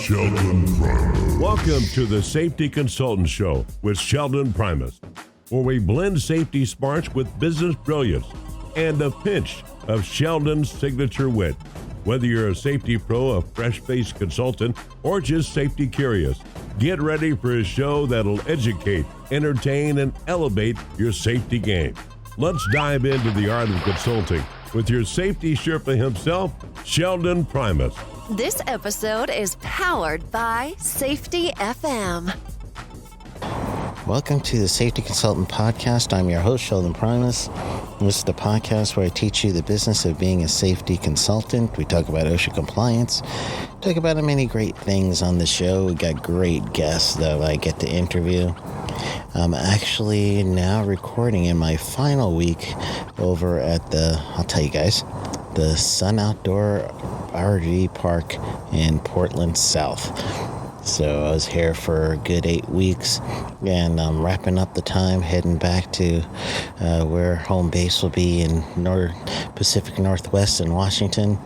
Sheldon Primus. Welcome to the Safety Consultant Show with Sheldon Primus, where we blend safety smarts with business brilliance and a pinch of Sheldon's signature wit. Whether you're a safety pro, a fresh-faced consultant, or just safety curious, get ready for a show that'll educate, entertain, and elevate your safety game. Let's dive into the art of consulting with your safety Sherpa himself, Sheldon Primus. This episode is powered by Safety FM. Welcome to the Safety Consultant Podcast. I'm your host, Sheldon Primus. This is the podcast where I teach you the business of being a safety consultant. We talk about OSHA compliance, talk about many great things on the show. We got great guests that I get to interview. I'm actually now recording in my final week over at I'll tell you guys, the Sun Outdoor RV Park in Portland South. So I was here for a good 8 weeks, and I'm wrapping up the time, heading back to where home base will be in Pacific Northwest in Washington.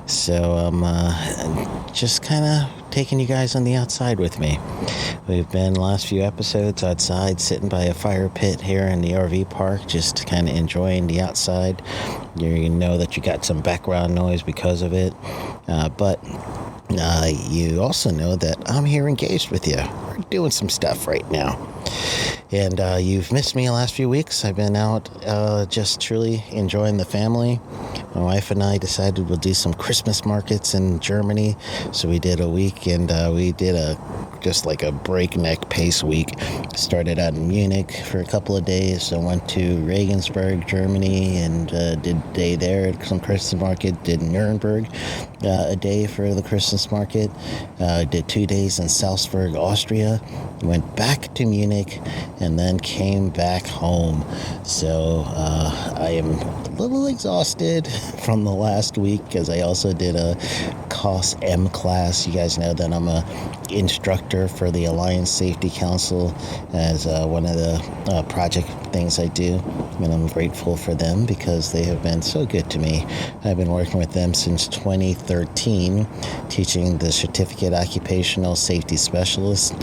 So I'm just kind of taking you guys on the outside with me. We've been the last few episodes outside, sitting by a fire pit here in the RV park, just kind of enjoying the outside. You know that you got some background noise because of it, but you also know that I'm here engaged with you. We're doing some stuff right now. And you've missed me the last few weeks. I've been out just truly enjoying the family. My wife and I decided we'll do some Christmas markets in Germany. So we did a week, and we did just like a breakneck pace week. Started out in Munich for a couple of days. I went to Regensburg, Germany, and did a day there at some Christmas market. Did Nuremberg a day for the Christmas market. Did 2 days in Salzburg, Austria. Went back to Munich, and then came back home. So I am a little exhausted from the last week, because I also did a COS M class. You guys know that I'm a instructor for the Alliance Safety Council as one of the project things I do, and I'm grateful for them because they have been so good to me. I've been working with them since 2013, teaching the Certificate Occupational Safety Specialist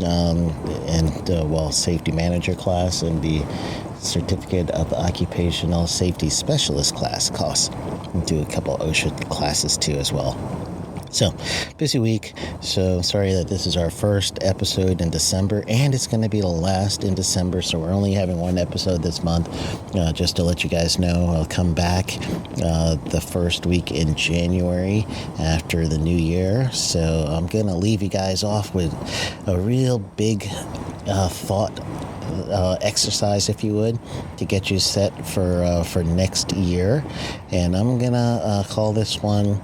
and Safety Manager class, and the Certificate of Occupational Safety Specialist class, COS. We do a couple OSHA classes too as well. So, busy week. So, sorry that this is our first episode in December, and it's going to be the last in December. So, we're only having one episode this month. Just to let you guys know, I'll come back the first week in January after the new year. So, I'm going to leave you guys off with a real big thought exercise, if you would, to get you set for next year. And I'm gonna call this one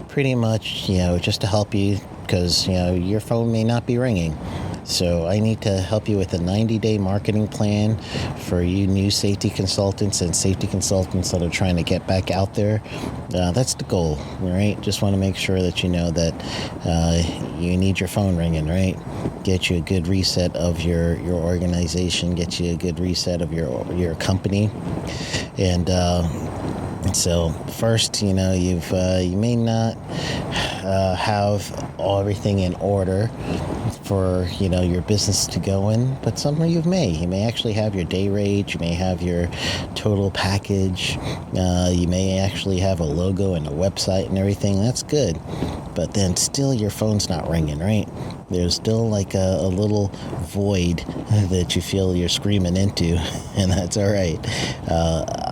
pretty much, just to help you, because your phone may not be ringing. So I need to help you with a 90-day marketing plan for you new safety consultants and safety consultants that are trying to get back out there. That's the goal, right? Just want to make sure that you know that you need your phone ringing, right? Get you a good reset of your organization, get you a good reset of your company. And so first, you may not have everything in order for your business to go in, but some of you may actually have your day rate, you may have your total package, you may actually have a logo and a website and everything. That's good, but then still your phone's not ringing, right? There's still like a little void that you feel you're screaming into, and that's all right.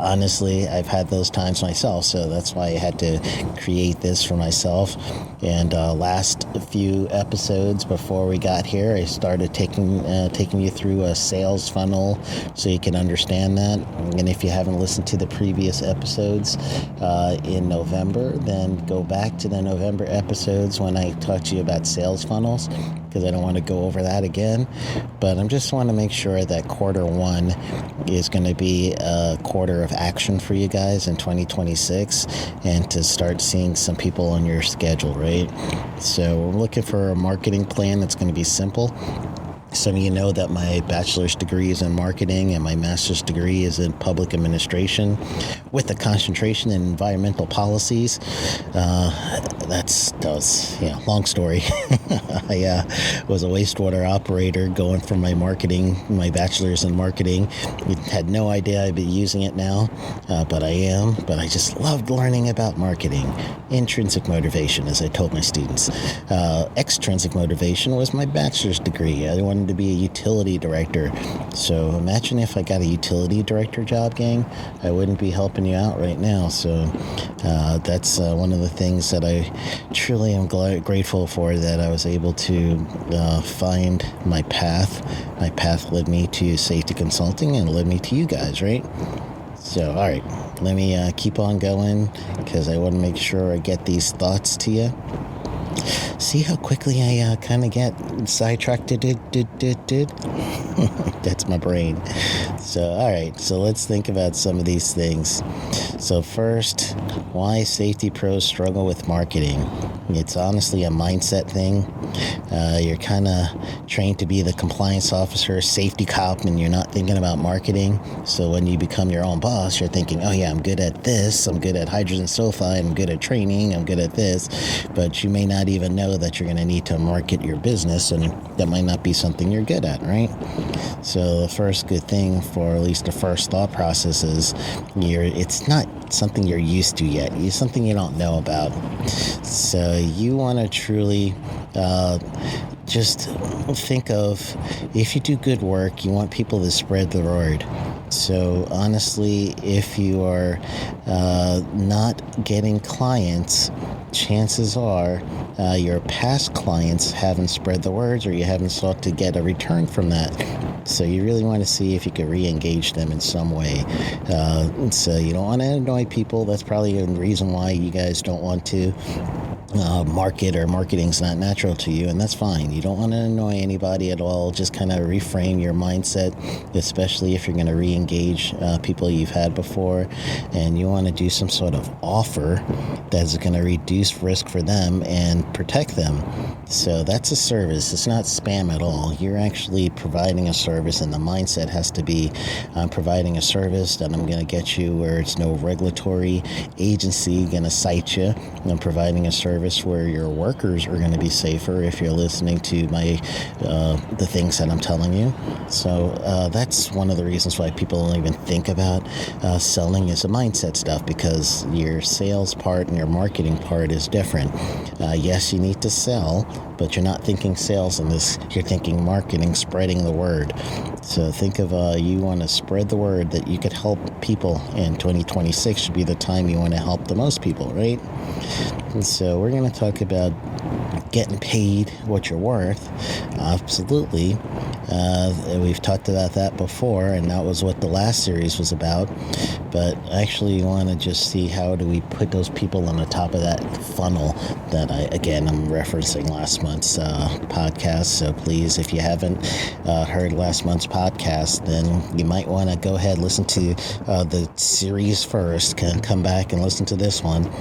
Honestly, I've had those times myself, so that's why I had to create this for myself. And last few episodes before we got here, I started taking you through a sales funnel so you can understand that. And if you haven't listened to the previous episodes in November, then go back to the November episodes when I talked to you about sales funnels, because I don't want to go over that again. But I just want to make sure that quarter one is going to be a quarter of action for you guys in 2026, and to start seeing some people on your schedule, right? So we're looking for a marketing plan that's going to be simple. Some of you know that my bachelor's degree is in marketing and my master's degree is in public administration with a concentration in environmental policies. that was long story. I was a wastewater operator going for my bachelor's in marketing. Had no idea I'd be using it now, but I am. But I just loved learning about marketing. Intrinsic motivation, as I told my students. Extrinsic motivation was my bachelor's degree. I wanted to be a utility director. So imagine if I got a utility director job, gang. I wouldn't be helping you out right now. So that's one of the things that I truly am grateful for, that I was able to find my path. My path led me to safety consulting and led me to you guys, right? So, all right, let me keep on going, because I want to make sure I get these thoughts to you. See how quickly I kind of get sidetracked? That's my brain. So, all right, so let's think about some of these things. So first, why safety pros struggle with marketing. It's honestly a mindset thing. You're kind of trained to be the compliance officer, safety cop, and you're not thinking about marketing. So when you become your own boss, you're thinking, oh yeah, I'm good at this. I'm good at hydrogen sulfide. I'm good at training. I'm good at this. But you may not even know that you're going to need to market your business, and that might not be something you're good at, right? So the first good thing, for at least the first thought process, is it's not something you're used to yet. It's something you don't know about. So you want to truly just think of, if you do good work, you want people to spread the word. So honestly, if you are not getting clients, chances are your past clients haven't spread the words, or you haven't sought to get a return from that. So you really want to see if you could re-engage them in some way. So you don't want to annoy people. That's probably a reason why you guys don't want to market, or marketing's not natural to you, and that's fine. You don't want to annoy anybody at all. Just kind of reframe your mindset, especially if you're going to re-engage people you've had before, and you want to do some sort of offer that's going to reduce risk for them and protect them. So that's a service. It's not spam at all. You're actually providing a service, and the mindset has to be, I'm providing a service that I'm going to get you where it's no regulatory agency going to cite you. I'm providing a service where your workers are going to be safer if you're listening to my the things that I'm telling you. So that's one of the reasons why people don't even think about selling, is the mindset stuff, because your sales part and your marketing part is different. Yes, you need to sell, but you're not thinking sales in this. You're thinking marketing, spreading the word. So think of you want to spread the word that you could help people, and 2026 should be the time you want to help the most people, right? And so we're going to talk about getting paid what you're worth. Absolutely. We've talked about that before, and that was what the last series was about. But actually, you want to just see, how do we put those people on the top of that funnel that I'm referencing last month's podcast. So please, if you haven't heard last month's podcast, then you might want to go ahead, listen to the series first, come back and listen to this one,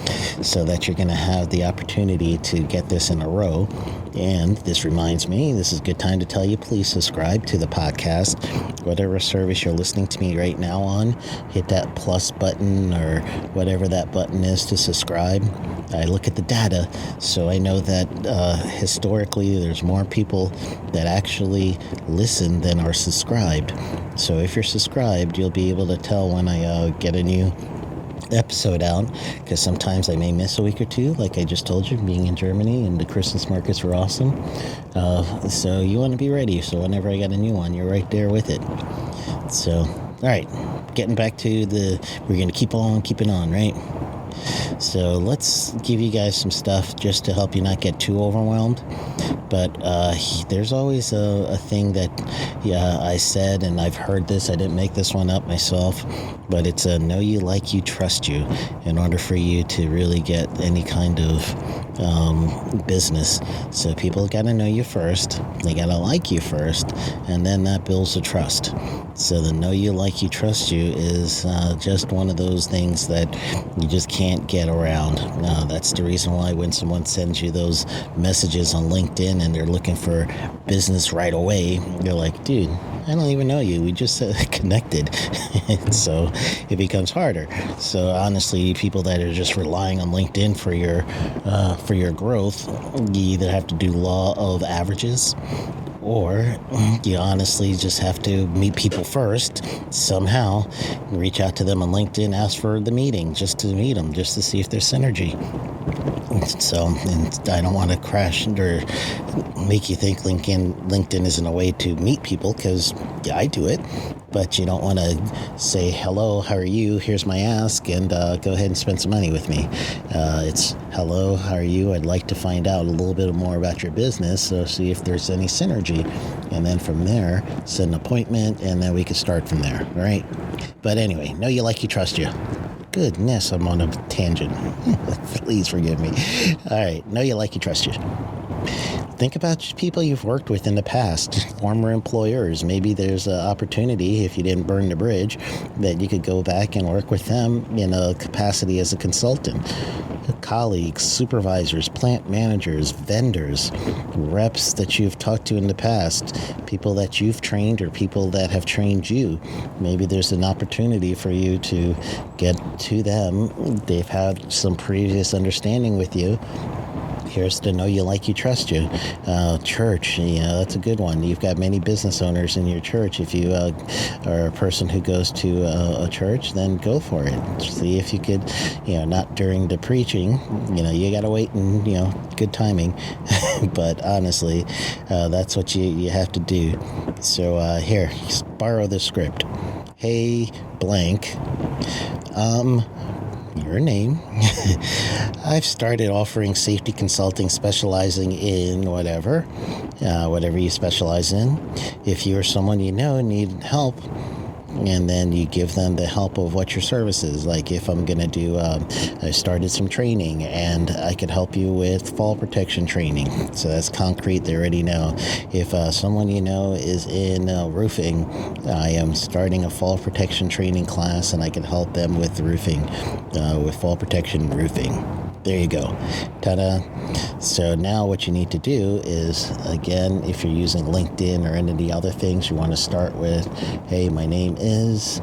so that you're going to have the opportunity to get this in a row. And this reminds me, this is a good time to tell you, please subscribe to the podcast. Whatever service you're listening to me right now on, hit that plus button, or whatever that button is, to subscribe. I look at the data, so I know that historically there's more people that actually listen than are subscribed. So if you're subscribed, you'll be able to tell when I get a new episode out, because sometimes I may miss a week or two, like I just told you, being in Germany, and the Christmas markets were awesome. So you want to be ready, so whenever I got a new one, you're right there with it. So, all right, getting back to we're going to keep on keeping on, right? So let's give you guys some stuff just to help you not get too overwhelmed. But there's always a thing that I said, and I've heard this. I didn't make this one up myself, but it's a know you, like you, trust you, in order for you to really get any kind of business. So people got to know you first. They got to like you first, and then that builds the trust. So the know you, like you, trust you is just one of those things that you just can't get around. That's the reason why when someone sends you those messages on LinkedIn and they're looking for business right away, you're like, dude, I don't even know you. We just connected. So it becomes harder. So honestly, people that are just relying on LinkedIn for your growth, you either have to do law of averages, or you honestly just have to meet people first somehow, reach out to them on LinkedIn, ask for the meeting just to meet them, just to see if there's synergy. So, and I don't want to crash or make you think LinkedIn isn't a way to meet people, because yeah, I do it. But you don't want to say, hello, how are you? Here's my ask, and go ahead and spend some money with me. It's, hello, how are you? I'd like to find out a little bit more about your business, so see if there's any synergy. And then from there, set an appointment, and then we can start from there, right? But anyway, know you, like you, trust you. Goodness, I'm on a tangent. Please forgive me. All right, know you, like you, trust you. Think about people you've worked with in the past, former employers. Maybe there's an opportunity, if you didn't burn the bridge, that you could go back and work with them in a capacity as a consultant. Colleagues, supervisors, plant managers, vendors, reps that you've talked to in the past, people that you've trained or people that have trained you. Maybe there's an opportunity for you to get to them. They've had some previous understanding with you. Here's to know you, like you, trust you. Church, that's a good one. You've got many business owners in your church. If you are a person who goes to a church, then go for it. See if you could, not during the preaching, you got to wait and, good timing. But honestly, that's what you have to do. So here, borrow the script. Hey, blank. Your name. I've started offering safety consulting, specializing in whatever you specialize in. If you or someone you know need help, and then you give them the help of what your service is. Like if I'm going to do, I started some training and I could help you with fall protection training. So that's concrete. They already know. If someone you know is in roofing, I am starting a fall protection training class and I can help them with roofing, with fall protection roofing. There you go. Ta-da. So now what you need to do is, again, if you're using LinkedIn or any of the other things, you want to start with, hey, my name is,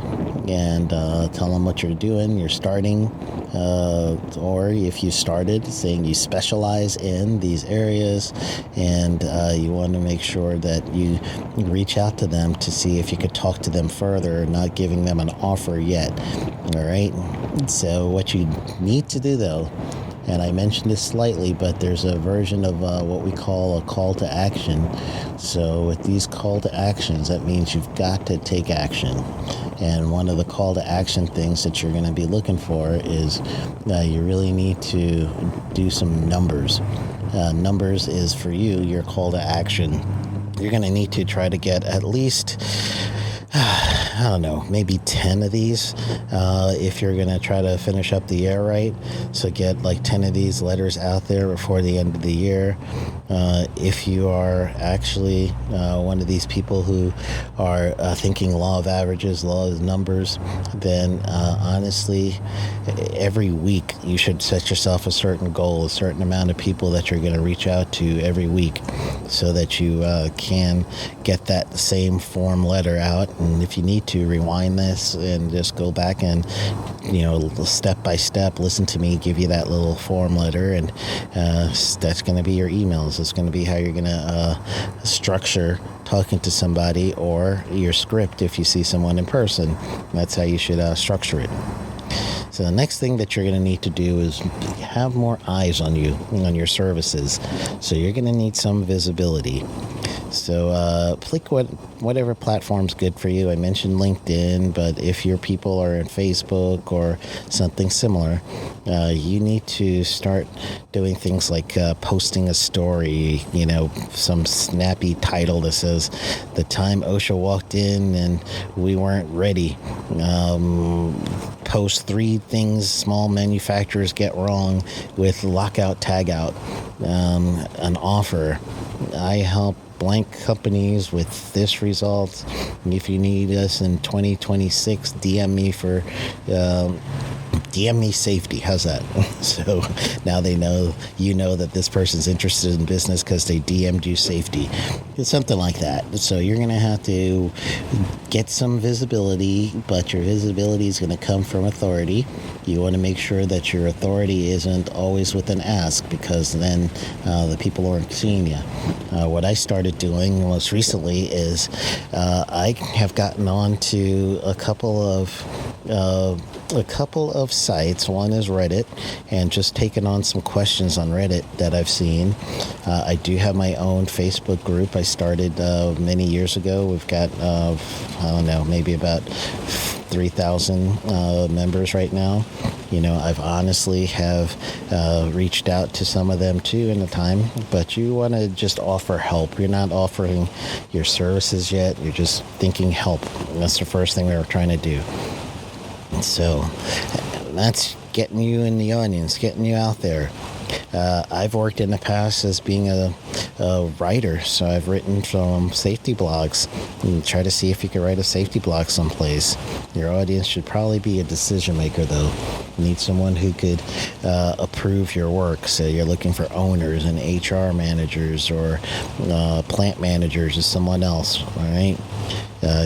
and tell them what you're doing, you're starting, or if you started, saying you specialize in these areas, and you want to make sure that you reach out to them to see if you could talk to them further, not giving them an offer yet. All right? So what you need to do, though, and I mentioned this slightly, but there's a version of what we call a call to action. So with these call to actions, that means you've got to take action. And one of the call to action things that you're going to be looking for is you really need to do some numbers. Numbers is for you, your call to action. You're going to need to try to get at least, I don't know, maybe 10 of these if you're going to try to finish up the year right. So get like 10 of these letters out there before the end of the year. If you are actually one of these people who are thinking law of averages, law of numbers, then honestly, every week you should set yourself a certain goal, a certain amount of people that you're going to reach out to every week so that you can get that same form letter out. And if you need to, rewind this and just go back and, step by step, listen to me, give you that little form letter, and that's going to be your emails. It's going to be how you're going to structure talking to somebody, or your script if you see someone in person. That's how you should structure it. So the next thing that you're going to need to do is have more eyes on you, on your services. So you're going to need some visibility. So click whatever platform's good for you. I mentioned LinkedIn, but if your people are in Facebook or something similar, you need to start doing things like posting a story, some snappy title that says, the time OSHA walked in and we weren't ready. Post 3 things small manufacturers get wrong with lockout, tagout, an offer. I help blank companies with this result. If you need us in 2026, DM me for DM me safety. How's that? So now they know, that this person's interested in business because they DM'd you safety. It's something like that. So you're going to have to get some visibility, but your visibility is going to come from authority. You want to make sure that your authority isn't always with an ask, because then the people aren't seeing you. What I started doing most recently is I have gotten on to a couple of sites. One is Reddit, and just taken on some questions on Reddit that I've seen. I do have my own Facebook group I started many years ago. We've got, maybe about 3,000 members right now. I've honestly have reached out to some of them too in the time, but you want to just offer help. You're not offering your services yet. You're just thinking help. That's the first thing we were trying to do. So that's getting you in the audience, getting you out there. I've worked in the past as being a writer, so I've written some safety blogs. And try to see if you can write a safety blog someplace. Your audience should probably be a decision maker, though. You need someone who could approve your work. So you're looking for owners and HR managers or plant managers or someone else, all right?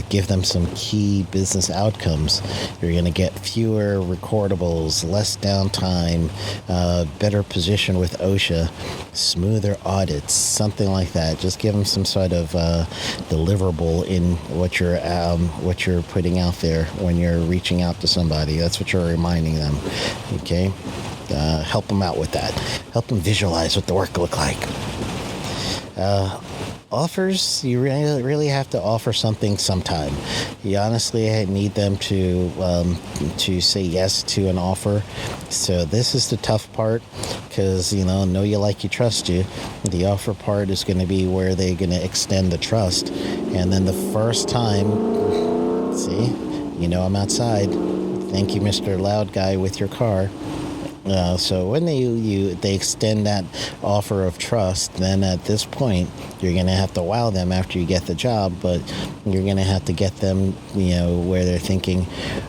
Give them some key business outcomes. You're going to get fewer recordables, less downtime, better position with OSHA, smoother audits, something like that. Just give them some sort of deliverable in what you're putting out there when you're reaching out to somebody. That's what you're reminding them. Okay, help them out with that. Help them visualize what the work look like. Offers, you really have to offer something sometime. You honestly need them to say yes to an offer. So this is the tough part, because know you, like you, trust you. The offer part is going to be where they're going to extend the trust, and then the first time, see, I'm outside. Thank you, Mr. Loud Guy with your car. So when they extend that offer of trust, then at this point, you're going to have to wow them after you get the job, but you're going to have to get them, where they're thinking,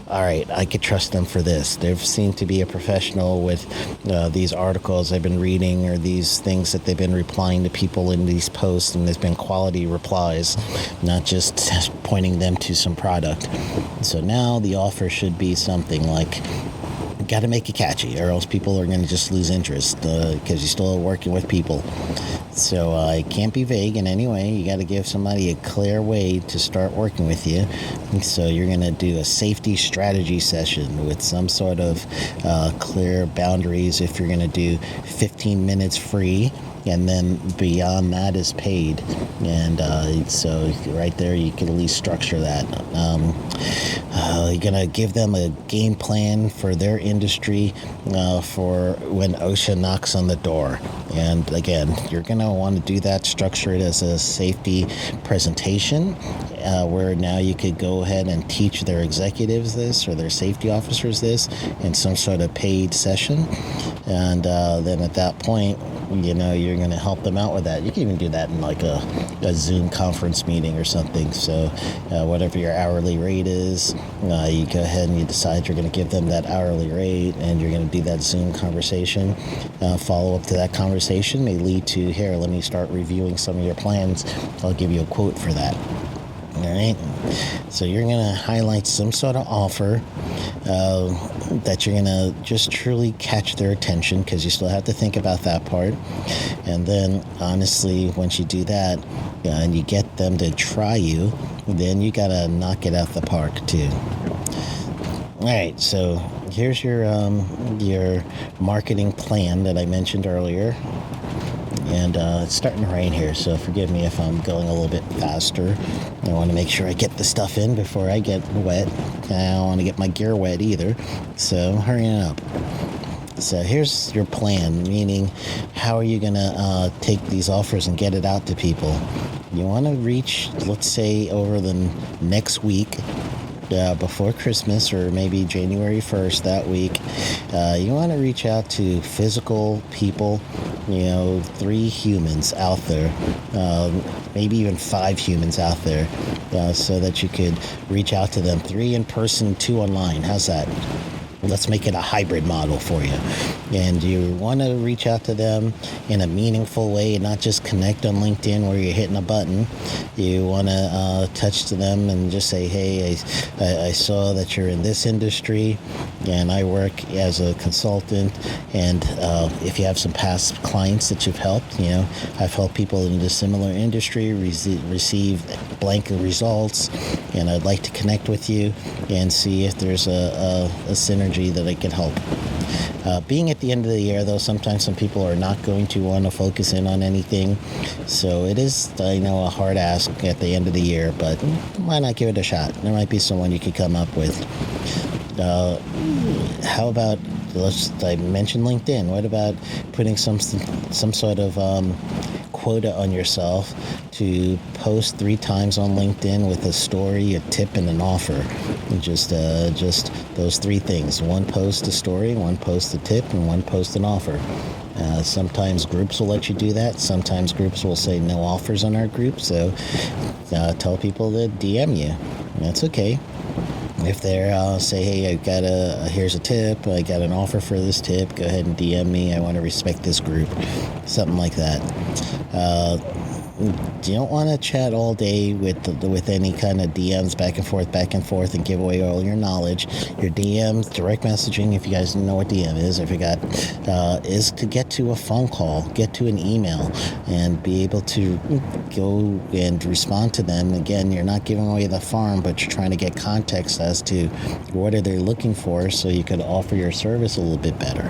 all right, I could trust them for this. They seem to be a professional with these articles I've been reading, or these things that they've been replying to people in these posts, and there's been quality replies, not just pointing them to some product. So now the offer should be something like, got to make it catchy, or else people are going to just lose interest, because you're still working with people. So it can't be vague in any way. You got to give somebody a clear way to start working with you. And so you're going to do a safety strategy session with some sort of clear boundaries. If you're going to do 15 minutes free, and then beyond that is paid. And so right there, you can at least structure that. You're going to give them a game plan for their industry for when OSHA knocks on the door. And again, you're going to want to do that, structure it as a safety presentation, where now you could go ahead and teach their executives this, or their safety officers this, in some sort of paid session. And then at that point, you're going to help them out with that. You can even do that in like a Zoom conference meeting or something. So whatever your hourly rate is, you go ahead and you decide you're going to give them that hourly rate, and you're going to do that Zoom conversation. Follow up to that conversation may lead to, here, let me start reviewing some of your plans. I'll give you a quote for that. All right. So you're going to highlight some sort of offer that you're going to just truly catch their attention, because you still have to think about that part. And then, honestly, once you do that and you get them to try you, then you got to knock it out the park, too. All right. So here's your marketing plan that I mentioned earlier. And it's starting to rain here, so forgive me if I'm going a little bit faster. I want to make sure I get the stuff in before I get wet. I don't want to get my gear wet either, so hurrying up. So here's your plan, meaning how are you going to take these offers and get it out to people? You want to reach, let's say, over the next week, before Christmas, or maybe January 1st that week. You want to reach out to physical people, 3 humans out there, maybe even 5 humans out there, so that you could reach out to them, 3 in person, 2 online. How's that? let's make it a hybrid model for you. And you want to reach out to them in a meaningful way, not just connect on LinkedIn where you're hitting a button. You want to touch to them and just say, hey, I saw that you're in this industry and I work as a consultant. And if you have some past clients that you've helped, I've helped people in a similar industry receive blank results, and I'd like to connect with you and see if there's a synergy that I can help. Being at the end of the year, though, sometimes some people are not going to want to focus in on anything. So it is, I know, a hard ask at the end of the year, but why not give it a shot? There might be someone you could come up with. How about, I mentioned LinkedIn. What about putting some sort of quota on yourself to post 3 times on LinkedIn with a story, a tip, and an offer? And just those 3 things: 1 post a story, 1 post a tip, and 1 post an offer. Sometimes groups will let you do that. Sometimes groups will say no offers on our group. So tell people to DM you. That's okay. If they're say, hey, here's a tip, I got an offer for this tip, go ahead and DM me. I want to respect this group. Something like that. You don't want to chat all day with any kind of DMs back and forth and give away all your knowledge. Your DMs, direct messaging, if you guys know what DM is, is to get to a phone call, get to an email, and be able to go and respond to them. Again, you're not giving away the farm, but you're trying to get context as to what are they looking for so you could offer your service a little bit better.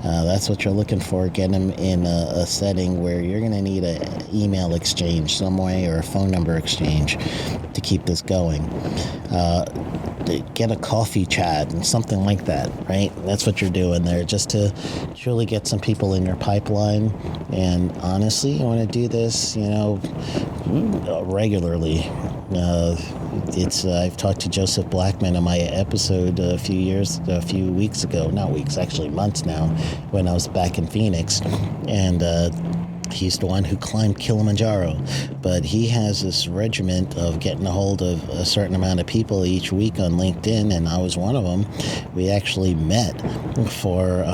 That's what you're looking for. Get them in a setting where you're going to need an email exchange some way or a phone number exchange to keep this going. Get a coffee chat and something like that, right? That's what you're doing there, just to truly get some people in your pipeline. And honestly, you want to do this, regularly. I've talked to Joseph Blackman on my episode a few weeks ago, not weeks, actually months now, when I was back in Phoenix, and he's the one who climbed Kilimanjaro, but he has this regiment of getting a hold of a certain amount of people each week on LinkedIn, and I was one of them. We actually met for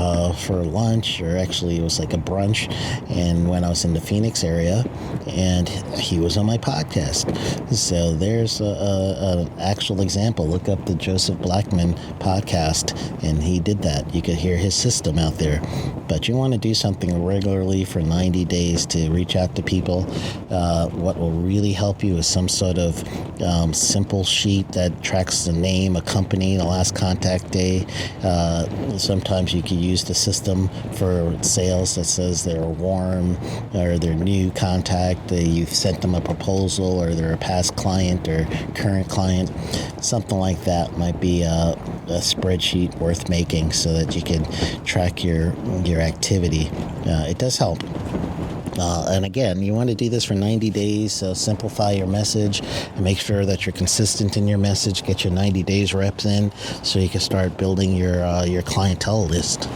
lunch, or actually it was like a brunch, and when I was in the Phoenix area, and he was on my podcast. So there's an actual example. Look up the Joseph Blackman podcast, and he did that. You could hear his system out there. But you want to do something regularly for 90 days to reach out to people. What will really help you is some sort of simple sheet that tracks the name, a company, the last contact day. Sometimes you can use the system for sales that says they're warm or they're new contact. You've sent them a proposal, or they're a past client or current client. Something like that might be a spreadsheet worth making so that you can track your activity. It does help. And again, you want to do this for 90 days, so simplify your message and make sure that you're consistent in your message. Get your 90 days reps in so you can start building your clientele list.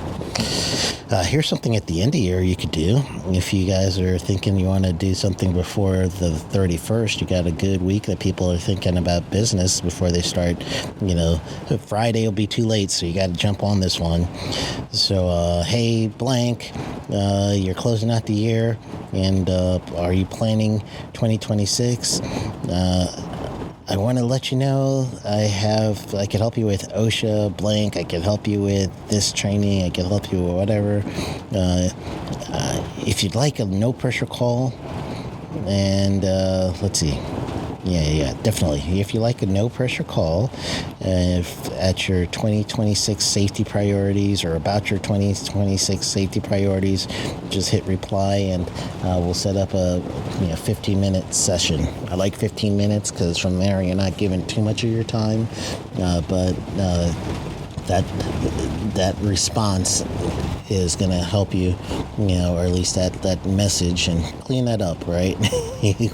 Here's something at the end of the year you could do. If you guys are thinking you want to do something before the 31st, you got a good week that people are thinking about business before they start. Friday will be too late, so you got to jump on this one. So, hey, blank, you're closing out the year, and are you planning 2026? I want to let you know I can help you with OSHA blank. I can help you with this training. I can help you with whatever. If you'd like a no pressure call, and let's see. Yeah, definitely. If you like a no pressure call at your 2026 safety priorities or about your 2026 safety priorities, just hit reply and we'll set up a 15-minute session. I like 15 minutes because from there you're not giving too much of your time, but that response is going to help you, or at least that message, and clean that up, right?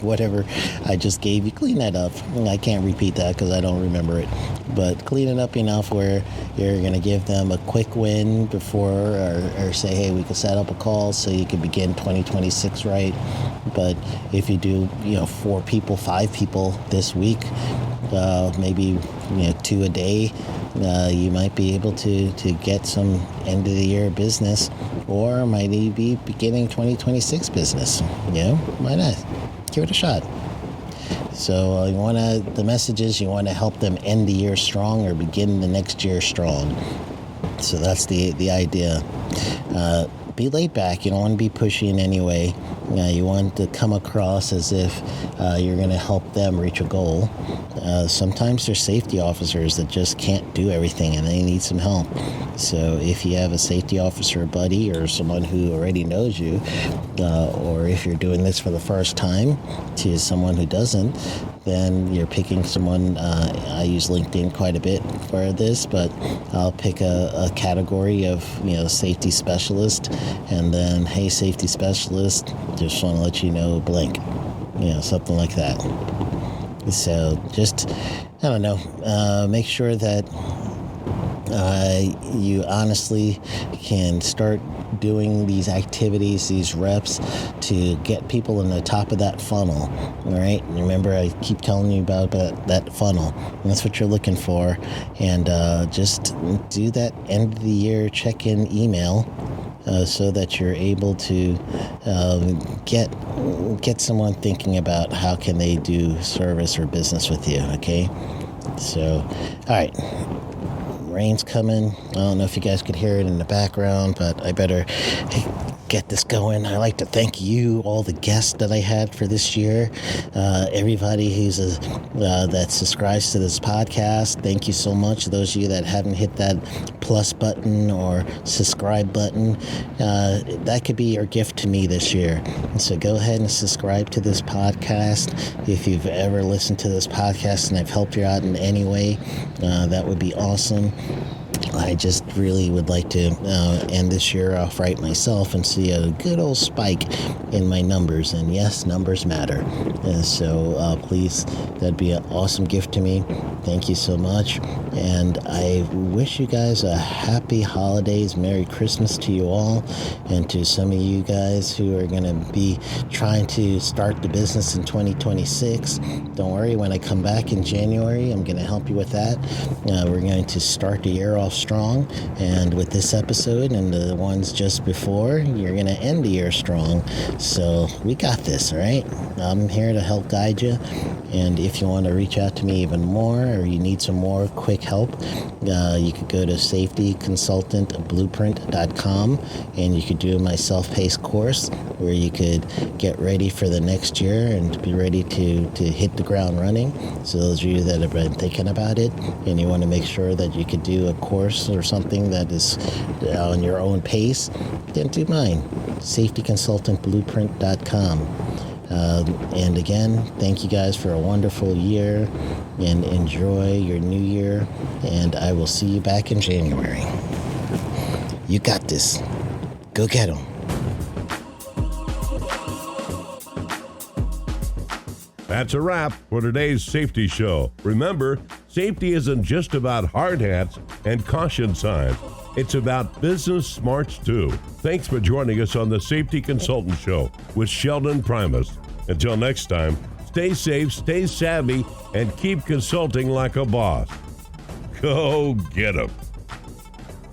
Whatever I just gave you, clean that up. I can't repeat that because I don't remember it, but clean it up enough where you're going to give them a quick win before, or say, hey, we can set up a call so you can begin 2026 right. But if you do, 4 people, 5 people this week, maybe 2 a day, you might be able to get some end of the year business, or might be beginning 2026 business. Why not? Give it a shot. So the message is you want to help them end the year strong or begin the next year strong. So that's the idea. Be laid back. You don't want to be pushy in any way. You want to come across as if you're going to help them reach a goal. Sometimes there's safety officers that just can't do everything and they need some help. So if you have a safety officer buddy or someone who already knows you, or if you're doing this for the first time to someone who doesn't, then you're picking someone. I use LinkedIn quite a bit for this, but I'll pick a category of safety specialist, and then, hey, safety specialist, just want to let you know blank, something like that. So just, I don't know, make sure that you honestly can start doing these activities, these reps, to get people in the top of that funnel. All right. Remember, I keep telling you about that funnel. And that's what you're looking for. And just do that end of the year check-in email, so that you're able to get someone thinking about how can they do service or business with you. Okay. So, all right. Rain's coming. I don't know if you guys could hear it in the background, but I better get this going. I'd like to thank you, all the guests that I had for this year, everybody who's that subscribes to this podcast. Thank you so much. Those of you that haven't hit that plus button or subscribe button, that could be your gift to me this year. So go ahead and subscribe to this podcast. If you've ever listened to this podcast and I've helped you out in any way, that would be awesome. I just really would like to end this year off right myself and see a good old spike in my numbers. And yes, numbers matter. So please, that'd be an awesome gift to me. Thank you so much. And I wish you guys a happy holidays. Merry Christmas to you all. And to some of you guys who are going to be trying to start the business in 2026, don't worry. When I come back in January, I'm going to help you with that. We're going to start the year off strong, and with this episode and the ones just before, you're going to end the year strong. So we got this, all right? I'm here to help guide you, and if you want to reach out to me even more, or you need some more quick help, you could go to safetyconsultantblueprint.com, and you could do my self-paced course where you could get ready for the next year and be ready to hit the ground running. So those of you that have been thinking about it and you want to make sure that you could do a course or something that is on your own pace, then do mine, safetyconsultantblueprint.com. And again, thank you guys for a wonderful year, and enjoy your new year, and I will see you back in January. You got this. Go get 'em. That's a wrap for today's safety show. Remember, safety isn't just about hard hats and caution signs. It's about business smarts too. Thanks for joining us on the Safety Consultant Show with Sheldon Primus. Until next time, stay safe, stay savvy, and keep consulting like a boss. Go get 'em.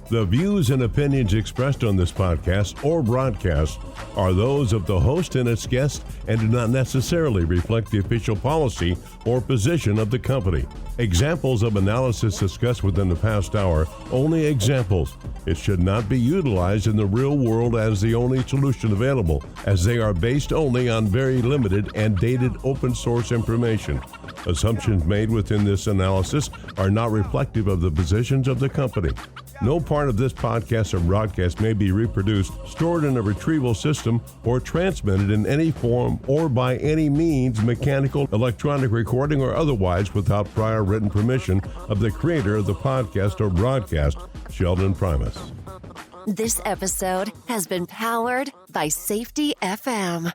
The views and opinions expressed on this podcast or broadcast are those of the host and its guests and do not necessarily reflect the official policy or position of the company. Examples of analysis discussed within the past hour, only examples. It should not be utilized in the real world as the only solution available, as they are based only on very limited and dated open source information. Assumptions made within this analysis are not reflective of the positions of the company. No part of this podcast or broadcast may be reproduced, stored in a retrieval system, or transmitted in any form or by any means, mechanical, electronic recording, or otherwise, without prior written permission of the creator of the podcast or broadcast, Sheldon Primus. This episode has been powered by Safety FM.